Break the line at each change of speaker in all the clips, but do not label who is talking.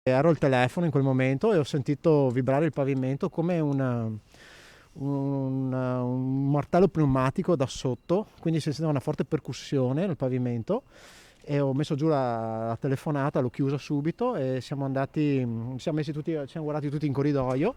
Ero al telefono in quel momento e ho sentito vibrare il pavimento come un martello pneumatico da sotto, quindi si sentiva una forte percussione nel pavimento e ho messo giù la telefonata, l'ho chiusa subito e siamo messi tutti, ci siamo guardati tutti in corridoio,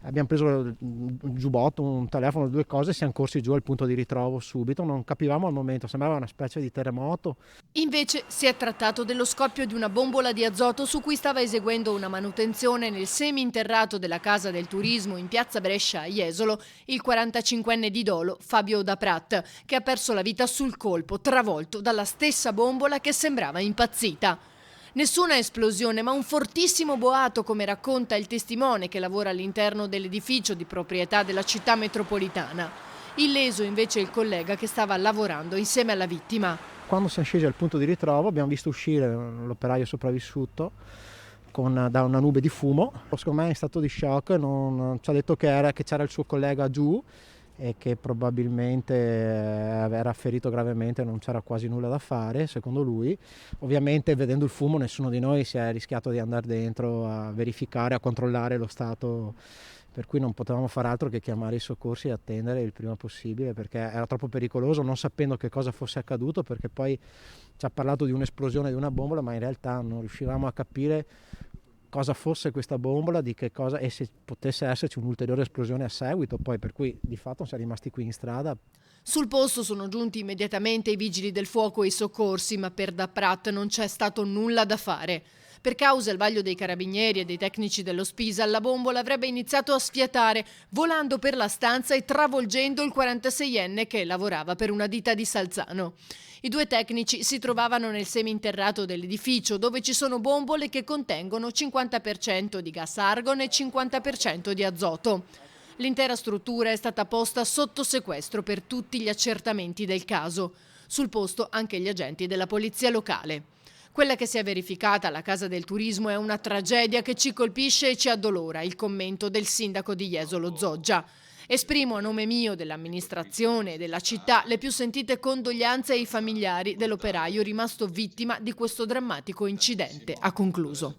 abbiamo preso un giubbotto, un telefono, due cose e siamo corsi giù al punto di ritrovo subito, non capivamo al momento, sembrava una specie di terremoto.
Invece si è trattato dello scoppio di una bombola di azoto su cui stava eseguendo una manutenzione nel semi-interrato della Casa del Turismo in piazza Brescia a Jesolo il 45enne di Dolo Fabio Da Prat, che ha perso la vita sul colpo, travolto dalla stessa bombola che sembrava impazzita. Nessuna esplosione, ma un fortissimo boato, come racconta il testimone che lavora all'interno dell'edificio di proprietà della città metropolitana. Illeso invece il collega che stava lavorando insieme alla vittima.
Quando siamo scesi al punto di ritrovo abbiamo visto uscire l'operaio sopravvissuto da una nube di fumo. Secondo me è in stato di shock, ci ha detto che c'era il suo collega giù e che probabilmente era ferito gravemente, non c'era quasi nulla da fare, secondo lui. Ovviamente vedendo il fumo nessuno di noi si è rischiato di andare dentro a verificare, a controllare lo stato, per cui non potevamo fare altro che chiamare i soccorsi e attendere il prima possibile perché era troppo pericoloso, non sapendo che cosa fosse accaduto, perché poi ci ha parlato di un'esplosione di una bombola, ma in realtà non riuscivamo a capire cosa fosse questa bombola, di che cosa e se potesse esserci un'ulteriore esplosione a seguito, poi per cui di fatto siamo rimasti qui in strada.
Sul posto sono giunti immediatamente i vigili del fuoco e i soccorsi, ma per Da Prat non c'è stato nulla da fare. Per causa del vaglio dei carabinieri e dei tecnici dello Spisa, la bombola avrebbe iniziato a sfiatare, volando per la stanza e travolgendo il 46enne che lavorava per una ditta di Salzano. I due tecnici si trovavano nel seminterrato dell'edificio, dove ci sono bombole che contengono 50% di gas argon e 50% di azoto. L'intera struttura è stata posta sotto sequestro per tutti gli accertamenti del caso. Sul posto anche gli agenti della polizia locale. Quella che si è verificata alla Casa del Turismo è una tragedia che ci colpisce e ci addolora, il commento del sindaco di Jesolo Zoggia. Esprimo a nome mio, dell'amministrazione e della città le più sentite condoglianze ai familiari dell'operaio rimasto vittima di questo drammatico incidente, ha concluso.